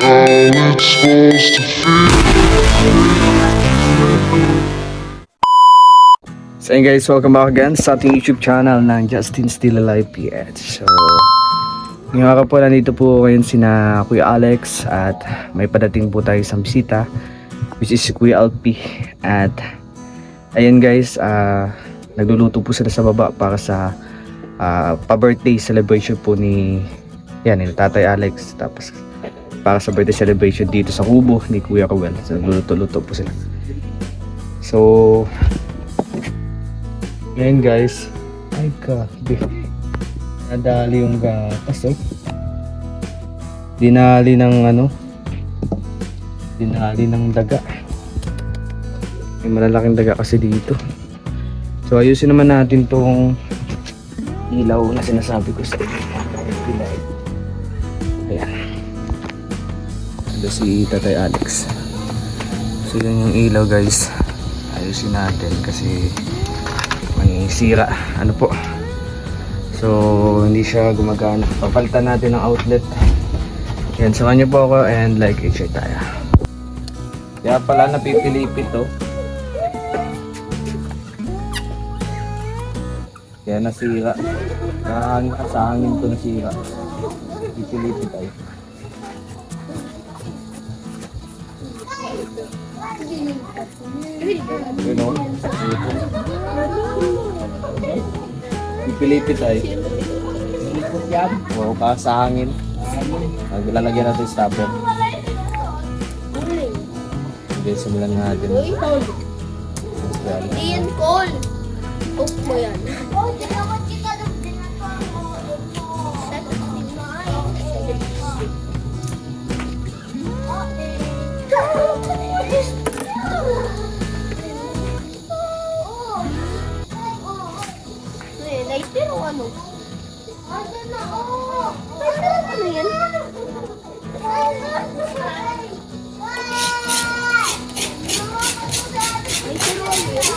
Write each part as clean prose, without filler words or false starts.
how it's supposed to feel. So ayun guys, welcome back again sa ating YouTube channel ng Justin Still Alive PH. So ngayong araw po, nandito po ngayon sina Kuya Alex at may padating po tayo sa bisita, which is si Kuya Alpi. At ayun guys, nagluluto po sila sa baba para sa pa-birthday celebration po ni Tatay Alex. Tapos para sa birthday celebration dito sa kubo ni Kuya Rowel. So nagluluto-luto po sila. So ngayon guys, ay grabe, nadali yung gatas dinali ng daga. May malalaking daga kasi dito. So ayusin naman natin tong ilaw na sinasabi ko sa inyo. Ayan, ito si Tatay Alex. So yun yung ilaw guys, ayusin natin kasi may sira so hindi siya gumagana. Papalitan natin ng outlet. Yan, samahan niyo po ako and like and share tayo. Kaya pala napipilipit kaya nasira, sa hangin ko nasira. Pipilipit tayo. Pipilipit ay sa hangin. Lalagyan natin stopper. Okay, simulan natin. Ian Cole. Oak mo yan. Lighter o ano? Ano yan? Lighter o ano yan?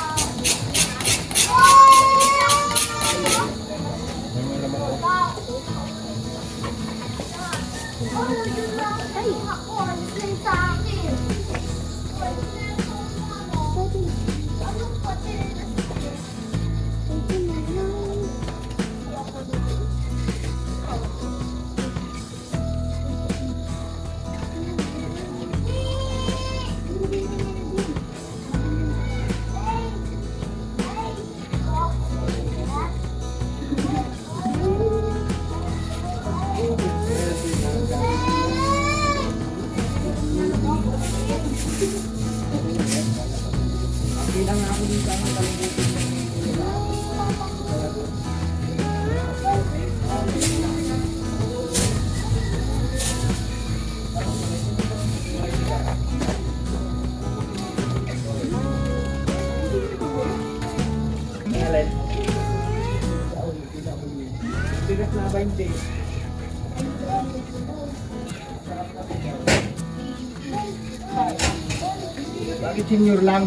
Bakit senior lang?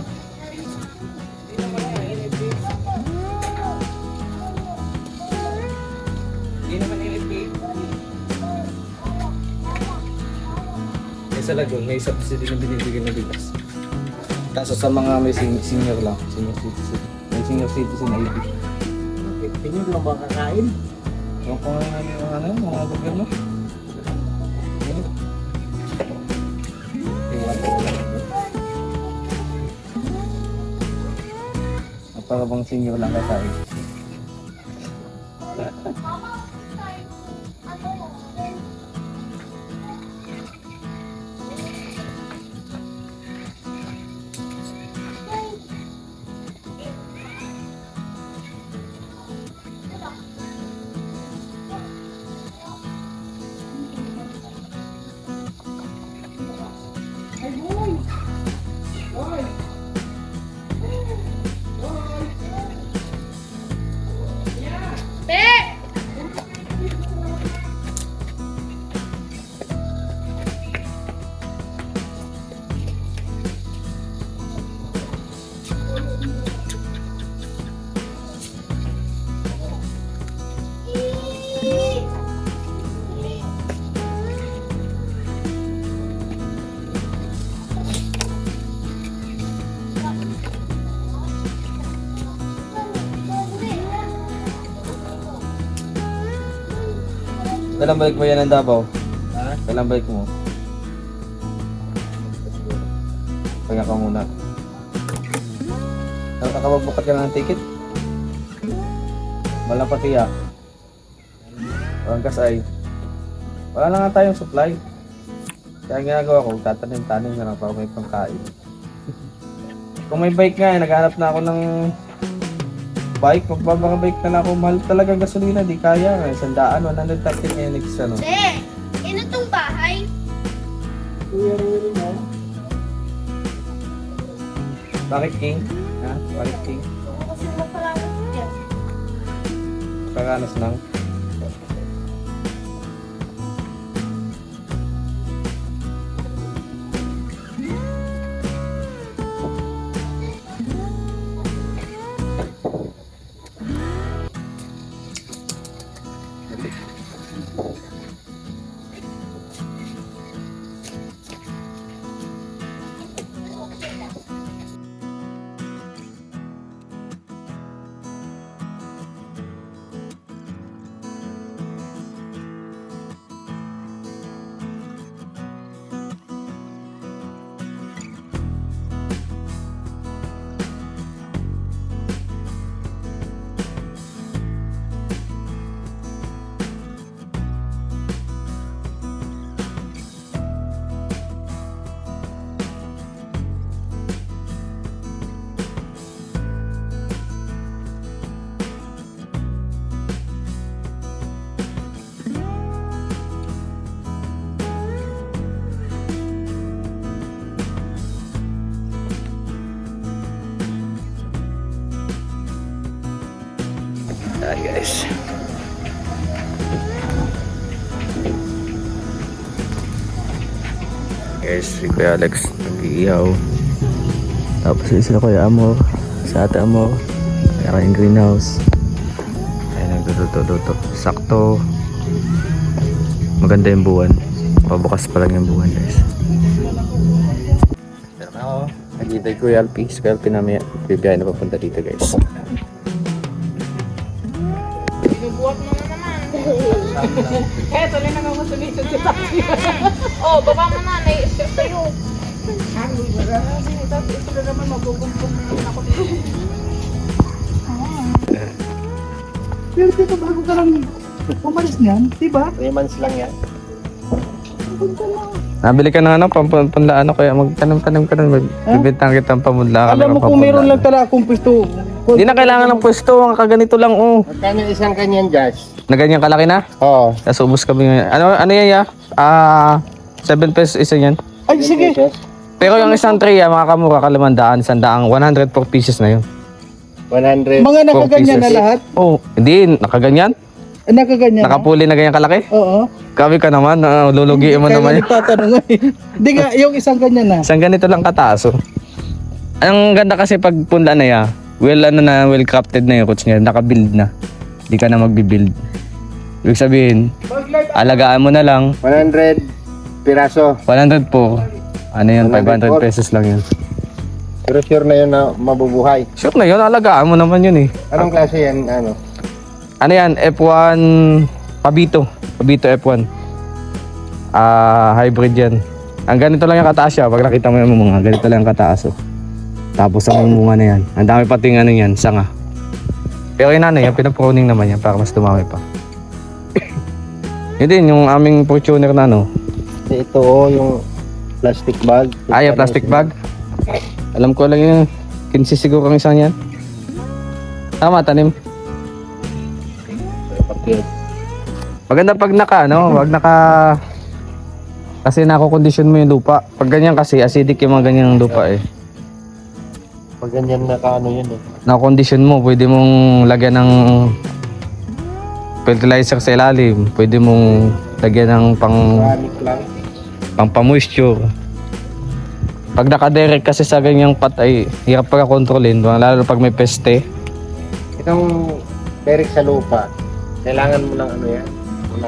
Hindi naman LFA. Sa Lagun, may subsidy na binibigyan na bigas. Kaso sa mga may senior lang, senior citizen. May senior citizen na LP. Senior lang ba kakain? Yung kung mga gobyerno. Para bang senior lang kakain. Kailan balik mo yan ang Davao? Ha? Kailan balik mo? Pahinga ka muna. Nakakapagbukat ka ng ticket? Wala pati ya. Walang kasay. Wala na nga tayong supply. Kaya ang ginagawa ko, tatanim-tanim na lang para may pangkain. Kung may bike nga, naghanap na ako ng bike. Magbabaka-bike na lang ako. Mahal talaga ang gasolina, di kaya. 100, 130 NX ano. Che, ano tong bahay? Kuya Ruel mo. Bakit King? Ha? Bakit King? Kasi mapalaman yan. Kaganas lang. Ayan guys. Guys, si Kuya Alex nag-iihaw. Tapos yun sila Kuya Amor, sa Ate Amor, kaya yung greenhouse. Ayan, nagduduto-duto. Sakto. Maganda yung buwan. Pabukas pa lang yung buwan guys. Pero na ako. Naghihintay ko yung Alpi. Si Kuya Alpi namin bibiyahe na papunta dito guys. Eto, rin nakakasunod si Tati. Oh, baba mo na, nai-step sa'yo. Sige, Tati, ito na naman, magugumpong na naman ako dito. Pero dito bago ka lang umalis niyan, diba? 3 months lang yan. Nabili ka na ano, panlaan kaya magtanong-tanong ka na, magbibintang kitang pamudla ka Alam mo kung meron lang talaga akong pwesto. Hindi na kailangan ng pwesto, ang kaganito lang oh. Magkano isang kanyan, Josh? Na ganyan kalaki na? Oo. Tapos ubos kami ngayon. Ano yan ya? 7 pesos isa yan. Ay, sige. Pero yung isang tray mga kamura, 500, 100 per pieces na yun. 100. Mga Mga nakaganyan na lahat? Oh, hindi, nakaganyan. Nakaganyan na? Nakapuli na ganyan kalaki. Oo. Kami ka naman, lulugiin mo Kaya naman. nagtatanong nga eh. Hindi nga, yung isang ganyan na. Isang ganito lang kataas oh. Ang ganda kasi pag punla na ya, well crafted na yung coach niya, naka-build na. Hindi ka na magbi-build. Ibig sabihin, alagaan mo na lang. 100 piraso. 100 po. Ano yun, 500 100 pesos lang yun. Pero sure na yun na mabubuhay. Sure na yun, alagaan mo naman yun eh. Anong klase yan? Ano? Ano yan, F1 Pabito. Pabito F1. Hybrid yan. Ang ganito lang yung kataas siya. Pag nakita mo yung mga, ganito lang yung kataas oh. Tapos ang bunga na yan. Ang dami pating ano yan, sanga. Pero yun ano yan, pinapruning naman yan para mas dumami pa. Yun din, yung aming Fortuner na ano. Ito oh, yung plastic bag. Yung plastic bag. Alam ko lang yun, 15 siguro ang isang yan. Tama, tanim. Maganda pag naka, no? Wag naka... Kasi nako-condition mo yung lupa. Pag ganyan kasi, acidic yung mga ganyang lupa eh. Pag ganyan na ano yun eh. Nako-condition mo, pwede mong lagyan ng fertilizer sa ilalim. Pwede mong lagyan ng Organic lang. pang pa-moisture. Pag nakadirect kasi sa ganyang pot ay hirap pagka-kontrolin, lalo pag may peste. Itong direct sa lupa, kailangan mo ng ano yan? Muna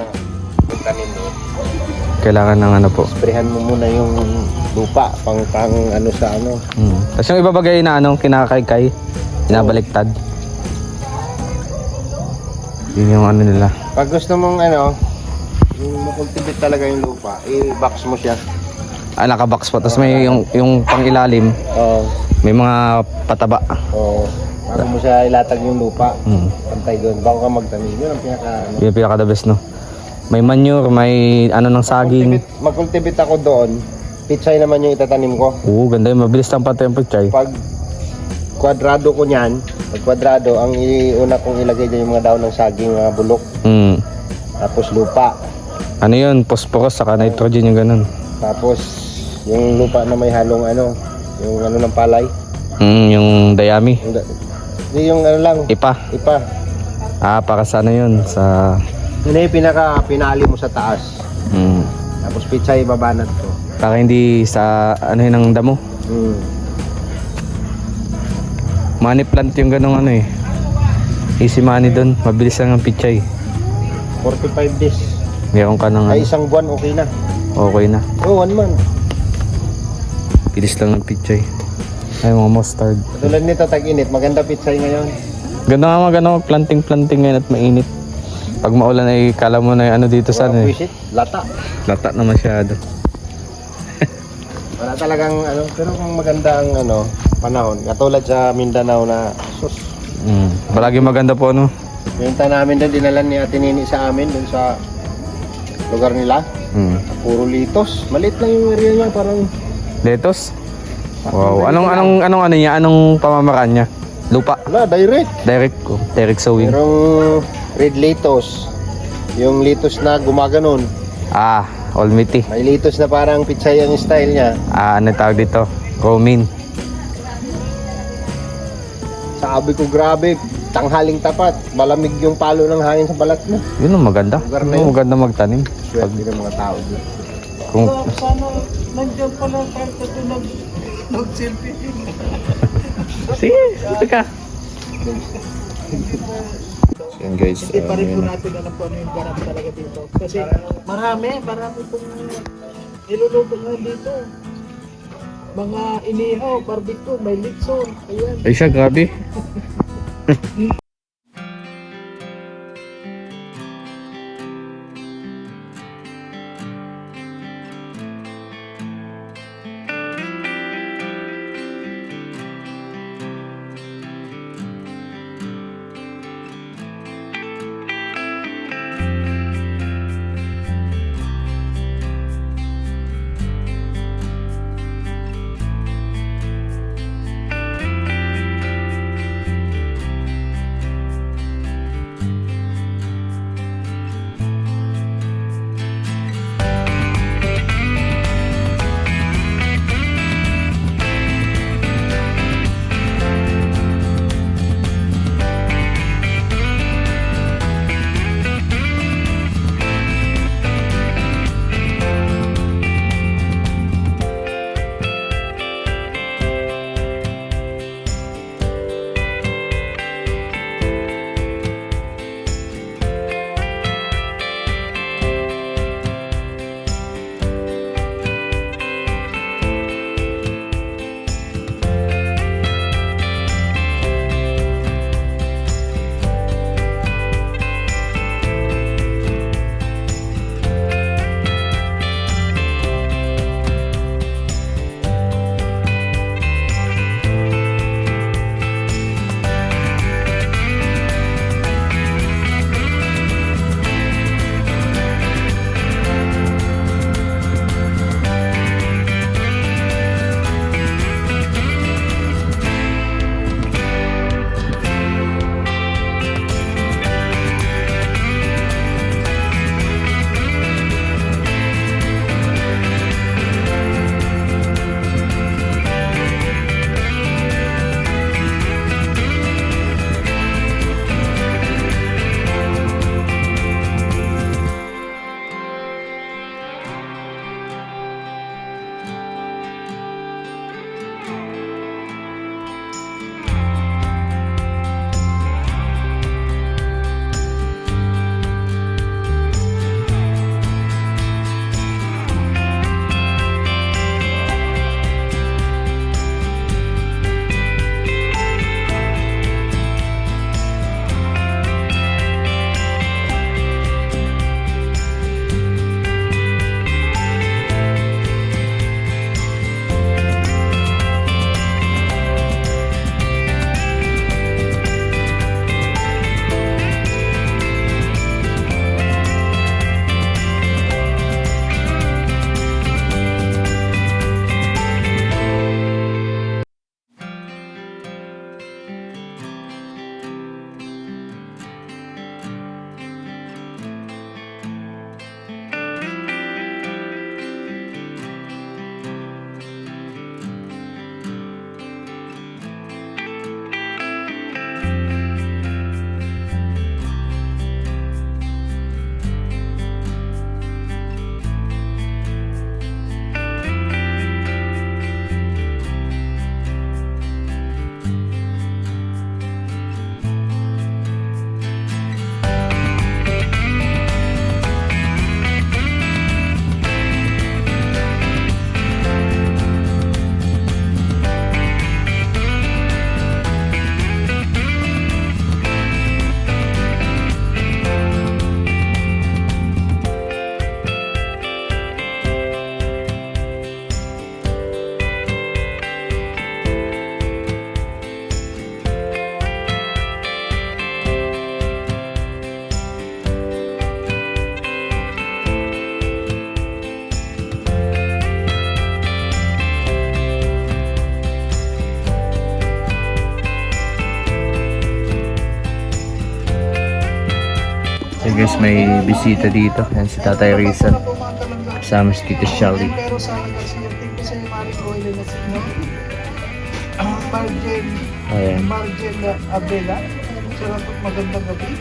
tanim mo. Kailangan ng ano po. Sprayhan mo muna yung lupa pang ano sa ano. Tapos yung ibabagay na ano, kinakaykay, binabaliktad. Yun yung ano nila. Pag gusto mong ano, Yung makultivate talaga yung lupa, i-box mo siya. Naka-box pa. Tapos may yung pangilalim, Oo. may mga pataba. Oo. Bago mo siya ilatag yung lupa, Mm. pantay doon. Bago ka magtanim. Yun ang pinaka ano. Yun yung pinaka-the best, no? May manure, may ano ng saging. Mag-cultivate ako doon. Pitsay naman yung itatanim ko. Oo, ganda yun. Mabilis lang pati yung pichay. Pag kwadrado ko niyan, pag kwadrado, ang una kong ilagay dyan yung mga daon ng saging, mga bulok. Mm. Tapos lupa. Ano yun? Phosphorus, saka nitrogen yung ganun. Tapos yung lupa na may halong ano, yung ano ng palay. Yung dayami. Yung ano lang, Ipa. ipa. Para sa ano yun? Sa... Yun na yung pinali mo sa taas. Mm. Tapos pitsay babanat ko. Para hindi sa ano yun ng damo. Money plant yung ganong ano eh. Easy money doon. Mabilis lang ang pichay. 45 days. Meron ka ng Ay ano. isang buwan okay na. Okay na. Oh, 1 month. Bilis lang ng pichay. Ay mga mustard. Tulad nito tag-init, maganda pitsay ngayon. Ganda nga maganda planting ngayon at mainit. Pag maulan ay kala mo na yung ano dito sa ano eh. Visit, lata. Lata na masyado. Wala talagang ano, pero kung maganda ang ano, panahon, katulad sa Mindanao na sus. Palagi maganda po ano. Pinunta namin doon, dinalan ni Ate Nini sa amin doon sa lugar nila. Puro litos. Maliit lang yung area niya, parang Letos? Wow. Anong ano niya? Anong pamamaraan niya? Lupa. wala, direct. Direct sowing. Merong red litos. Yung litos na gumaganon. Almiti. May litos na parang pitsay ang style niya. Ano tawag dito? Romin. Sabi ko grabe, tanghaling tapat. Malamig yung palo ng hangin sa balat mo. Yun ang maganda. Lugar na Yun ang yun. maganda magtanim. Swerte ng mga tao doon. Kung Sana nandiyan pala kahit ito nag-selfie. sige, ito ka. Yan guys. Hindi pa rin po natin alam kung ano yung ganap talaga dito. Kasi marami pong niluluto nga dito. Mga inihaw, barbecue, may litson. Ayan. Ay siya, grabe. So guys, may bisita dito. Yan si Tatay Rizal. Kasama si Tito Shelly. Pero sana kasi yung thank you sa Mari Coyle na signal. Ayan. Margel Abela. Sarap at magandang gabi.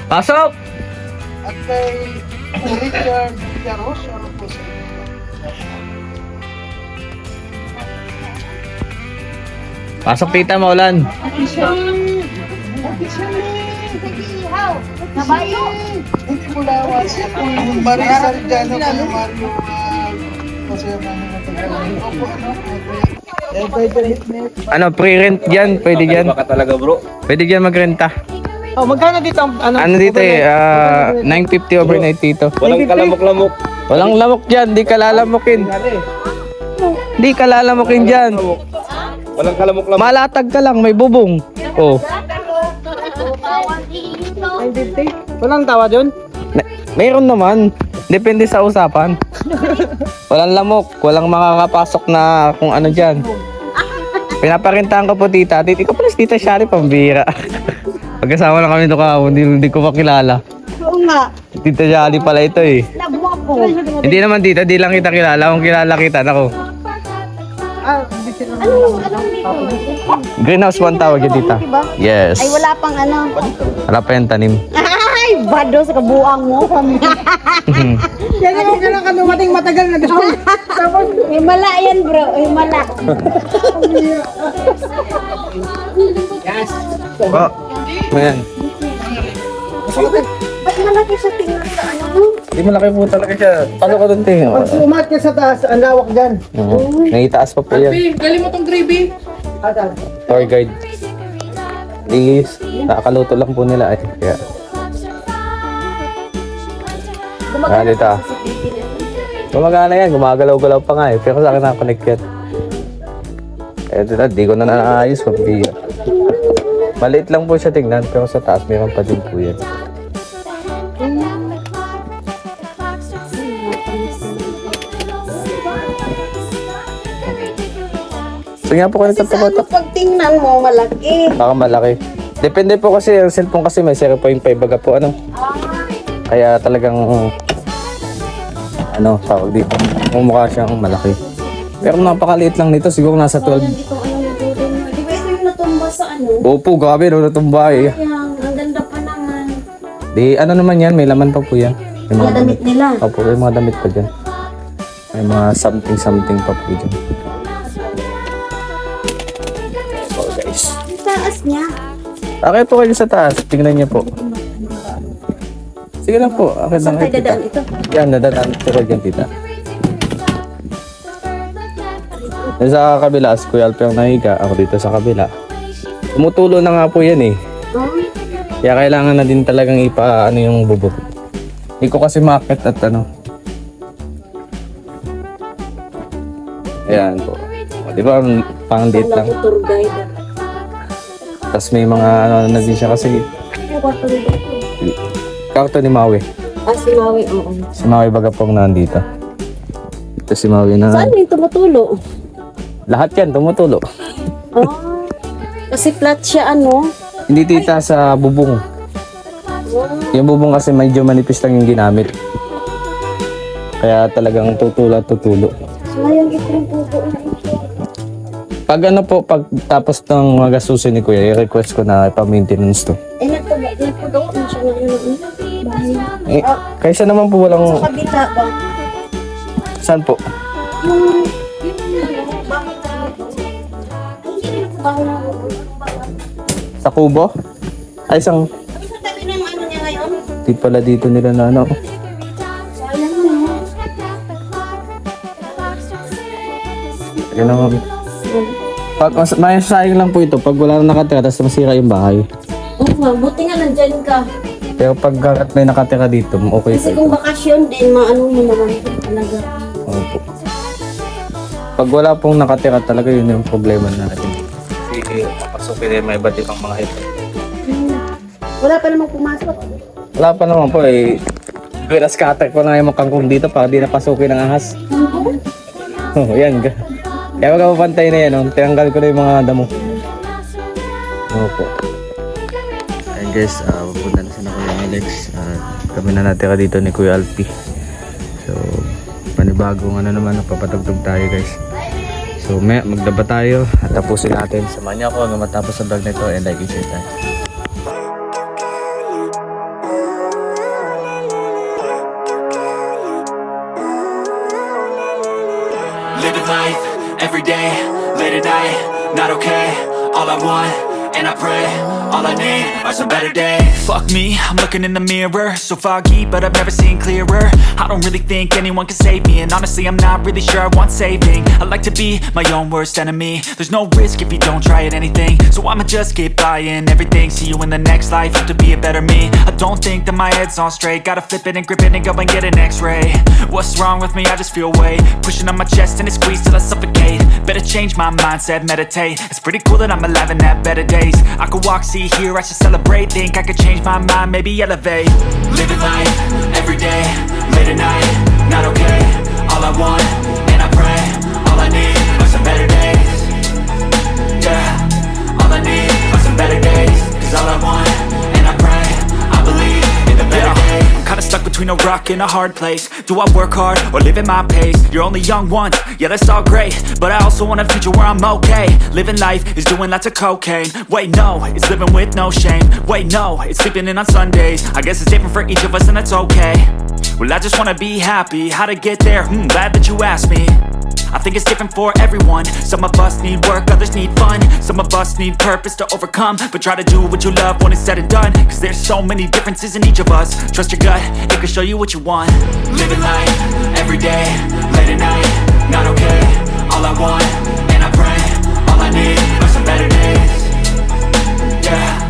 Pasok! At kay Richard Yaros, ano po sa inyo? Pasok tita, maulan. Nabayo. Hindi mo lawas. Yung Marisal dyan, o kaya Mario, masaya mo na matagalan. Opo, ano? Eh, by the hitnet. Ano, pre-rent dyan? Pwede dyan? Baka talaga bro. Pwede dyan magrenta. Oh, magkano dito ang Ano dito eh, 950 overnight dito. Walang kalamok-lamok. Walang lamok dyan, di ka lalamukin. Di ka lalamukin dyan. Walang kalamok-lamok. Malatag ka lang, may bubong. Oh. Walang tawa doon? Mayroon naman. Depende sa usapan. Walang lamok, walang makakapasok na kung ano dyan. Pinaparintahan ko po tita. Ikaw pala si Tita Shari, pambira. Pagkasama na kami ito kahapon, hindi ko makilala. Oo nga. Tita Shari pala ito eh. Love mo ako. Hindi naman tita, di lang kita kilala. Kung kilala kita, nako. Anong dito? Greenhouse 1 tawag yun tita. Yes. Ay, wala pang ano. Wala pa yung tanim. Ay, bado sa kabuang mo. Yan naman ka lang kanumating matagal na daw. Himala yan, bro. Himala. Oh, ayan. Ba't malaki sa tingnan sa ano? Hindi malaki po talaga siya. Pasok ko doon tingin. Pag umat ka sa taas, ang lawak dyan. Naitaas pa po yan. Galing mo tong gravy. Tour guide. Please, nakakaluto lang po nila eh. Kaya, dito ah. Gumagana yan, gumagalaw-galaw pa nga eh. Pero sa akin nakakonect yan. Eh, dito, di ko na naayos. Pabbiya. Maliit lang po siya tingnan, pero sa taas mayroon pa din po yan. So nga po kayo Sa ano, nagtatapatak. pag tingnan mo, malaki. Baka malaki. Depende po kasi, ang cellphone kasi may 0.5 baga po ano. Kaya talagang ano, tawag dito. Mumukha siyang malaki. Pero napakaliit lang nito, siguro nasa 12. Dito ano nagduro mo. Di ba ito yung natumba sa ano? Opo, grabe no, natumba eh. Yang, ang ganda pa naman. Di, ano naman yan, may laman pa po yan. May Mga damit nila. Opo, may mga damit pa dyan. May mga something pa po dyan. So guys. Ang taas niya. Okay po kayo sa taas, tingnan niyo po. Sige lang po, okay lang Saan kayo tayo tita. dadaan ito? Yan, nadadaan ko kayo dyan tita. Yan sa kabila, si Kuya Alpe ang nahiga, ako dito sa kabila. Tumutulo na nga po yan eh. Oh, Kaya kailangan na din talagang ano yung bubog. Hindi ko kasi makit at ano. Ayan po. O, di ba, pang-liit lang. ako tour guide. Tapos may mga ano na din siya kasi Ay, kwarto rin dito. kakto ni Maui. Ah, si Maui, oo. Si Maui baga pong nandito. Ito si Maui na. Saan yung tumutulo? Lahat yan, tumutulo. Oh, kasi flat siya, ano? Hindi tita sa bubong. Yung bubong kasi medyo manipis lang yung ginamit. Kaya talagang tutulo at tutulo. Sayang ito yung pupo na ito. Pag ano po, pag tapos ng mga gastusin ni Kuya, i-request ko na ipa-maintenance to. Eh, nagpagawa mo siya ngayon ng bahay. Eh, kaysa naman po walang... Sa kabila ba? Saan po? Yung bahay na bahay na Sa kubo? Ay, isang... Ano sa tabi ng ano niya ngayon? Di pala dito nila na ano. Sayang mo. Kaya naman. Pag, may sayang lang po ito pag wala na nakatira tapos masira yung bahay. Oo nga, buti nga nandyan ka. Pero pag may nakatira dito, okay Kasi po kung ito. bakasyon din, maano mo naman talaga. Opo. Pag wala pong nakatira talaga, yun yung problema natin. Kasi papasukin din may iba't ibang mga ito. Wala pa namang pumasok. Wala pa naman po eh. Grass cutter ko na yung kangkong dito para di napasukin ng ahas. Oh, yan. Kaya wag mapantay na yan. Oh. Tinanggal ko na yung mga damo. Opo. Ayun guys, pupunta na sana Kuya Alex. Kami na natira dito ni Kuya Alpi. So, panibagong ano naman, papatugtog tayo guys. So, magdaba tayo at tapusin natin. Samahan niyo ako hanggang matapos ang vlog nito and like and share tayo. Living life, every day, late at night, not okay. All I want, and I pray, all I need are some better days. Fuck me, I'm looking in the mirror, so foggy, but I've never seen clearer. I don't really think anyone can save me, and honestly I'm not really sure I want saving. I like to be my own worst enemy. There's no risk if you don't try at anything, so I'ma just keep buying everything. See you in the next life, have to be a better me. I don't think that my head's on straight, gotta flip it and grip it and go and get an x-ray. What's wrong with me? I just feel weight pushing on my chest and it squeezes till I suffocate. Better change my mindset, meditate. It's pretty cool that I'm alive and have better days. I could walk, see, hear, I should celebrate. Think I could change my mind, maybe elevate. Living life, every day, late at night, not okay. All I want, and I pray, all I need are some better days. Yeah, all I need are some better days. Cause all I want, and I pray, I believe in the better days. I'm kinda stuck between a rock and a hard place. Do I work hard or live at my pace? You're only young once, yeah that's all great, but I also want a future where I'm okay. Living life is doing lots of cocaine. Wait no, it's living with no shame. Wait no, it's sleeping in on Sundays. I guess it's different for each of us and that's okay. Well I just wanna be happy, how to get there? Glad that you asked me. I think it's different for everyone. Some of us need work, others need fun. Some of us need purpose to overcome. But try to do what you love when it's said and done. Cause there's so many differences in each of us. Trust your gut, it can show you what you want. Living life, every day, late at night, not okay. All I want, and I pray, all I need are some better days. Yeah,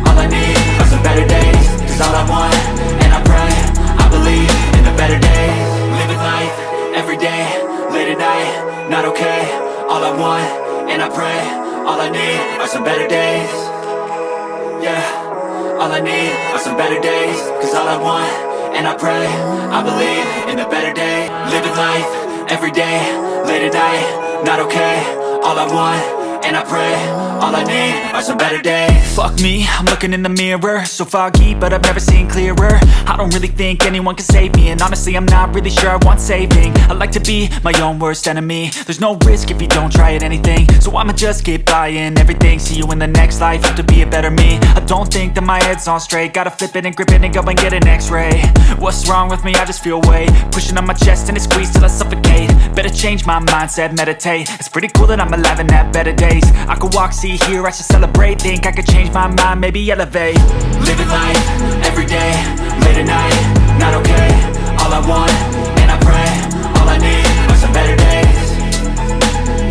all I need are some better days. Cause all I want, and I pray, I believe in the better days. Living life, every day, late at night, not okay. All I want, and I pray, all I need are some better days. Yeah, all I need are some better days. Cause all I want, and I pray, I believe in the better day. Living life, every day, late at night, not okay. All I want, and I pray, all I need are some better days. Fuck me, I'm looking in the mirror, so foggy, but I've never seen clearer. I don't really think anyone can save me, and honestly I'm not really sure I want saving. I like to be my own worst enemy. There's no risk if you don't try at anything, so I'ma just keep buying everything. See you in the next life, have to be a better me. I don't think that my head's on straight, gotta flip it and grip it and go and get an x-ray. What's wrong with me? I just feel weight pushing on my chest and it squeezes till I suffocate. Better change my mindset, meditate. It's pretty cool that I'm alive and have better days. I could walk, see, hear, I should celebrate. Think I could change my mind, maybe elevate. Living life, every day, late at night, not okay. All I want, and I pray, all I need are some better days.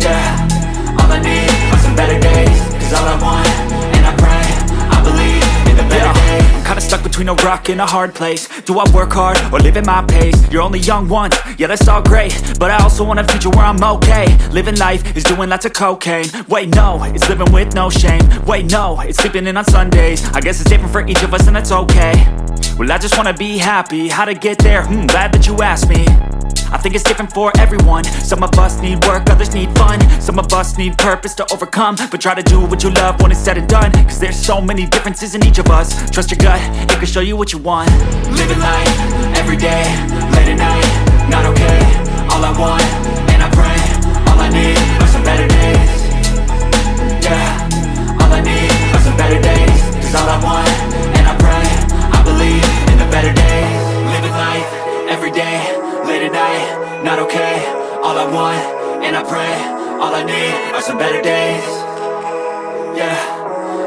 Yeah, all I need are some better days. Cause all I want, and I pray, I believe in the better days. I'm kinda stuck between a rock and a hard place. Do I work hard or live at my pace? You're only young once, yeah that's all great, but I also want a future where I'm okay. Living life is doing lots of cocaine. Wait no, it's living with no shame. Wait no, it's sleeping in on Sundays. I guess it's different for each of us and that's okay. Well I just wanna be happy, how to get there? Glad that you asked me. I think it's different for everyone. Some of us need work, others need fun. Some of us need purpose to overcome. But try to do what you love when it's said and done. Cause there's so many differences in each of us. Trust your gut, it can show you what you want. Living life, every day, late at night, not okay. All I want, and I pray, all I need are some better days. Yeah, all I need are some better days. Cause all I want, and I pray, I believe in the better days. Living life, every day, late at night, not okay. All I want, and I pray, all I need are some better days. Yeah,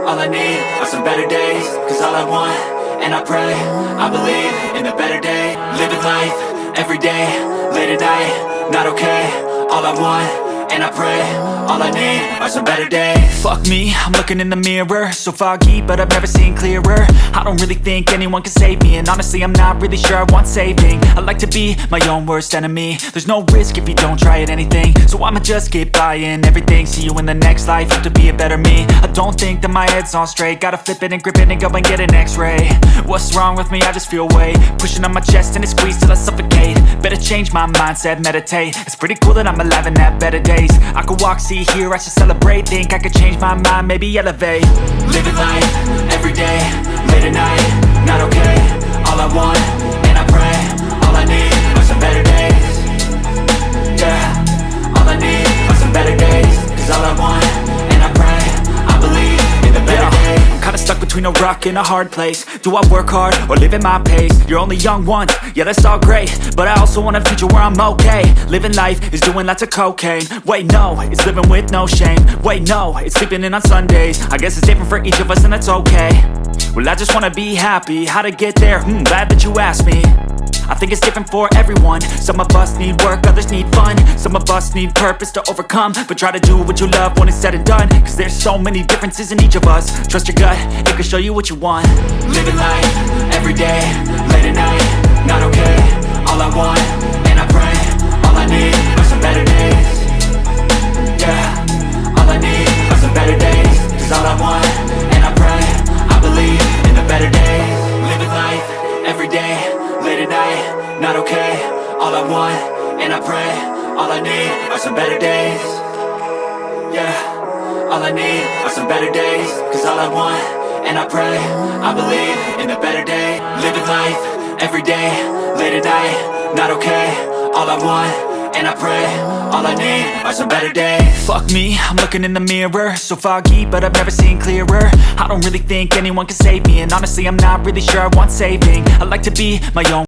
all I need are some better days. Cause all I want, and I pray, I believe in the better day. Living life, every day, late at night, not okay. All I want, and I pray, all I need are some better days. Fuck me, I'm looking in the mirror, so foggy, but I've never seen clearer. I don't really think anyone can save me, and honestly I'm not really sure I want saving. I like to be my own worst enemy. There's no risk if you don't try at anything, so I'ma just keep buying everything. See you in the next life, have to be a better me. I don't think that my head's on straight, gotta flip it and grip it and go and get an x-ray. What's wrong with me? I just feel weight pushing on my chest and it squeezes till I suffocate. Better change my mindset, meditate. It's pretty cool that I'm alive and have better days. I could walk, see, hear, I should celebrate. Think I could change my mind, maybe elevate. Living life, every day, between a rock and a hard place. Do I work hard or live at my pace? You're only young once, yeah that's all great, but I also want a future where I'm okay. Living life is doing lots of cocaine. Wait no, it's living with no shame. Wait no, it's sleeping in on Sundays. I guess it's different for each of us and that's okay. Well I just wanna be happy, how to get there? Glad that you asked me. I think it's different for everyone. Some of us need work, others need fun. Some of us need purpose to overcome. But try to do what you love when it's said and done, cause there's so many differences in each of us. Trust your gut, it can show you what you want. Living life, every day, late at night, not okay. All I want, and I pray, all I need are some better days. Yeah, all I need are some better days. Cause all I want, and I pray, I believe in the better days. Living life, every day, late at night, not okay. All I want, and I pray, all I need are some better days. Yeah, all I need are some better days. Cause all I want, and I pray, I believe in the better day. Living life, every day, late at night, not okay. All I want, and I pray, all I need are some better days. Fuck me, I'm looking in the mirror, so foggy, but I've never seen clearer. I don't really think anyone can save me, and honestly I'm not really sure I want saving. I like to be my own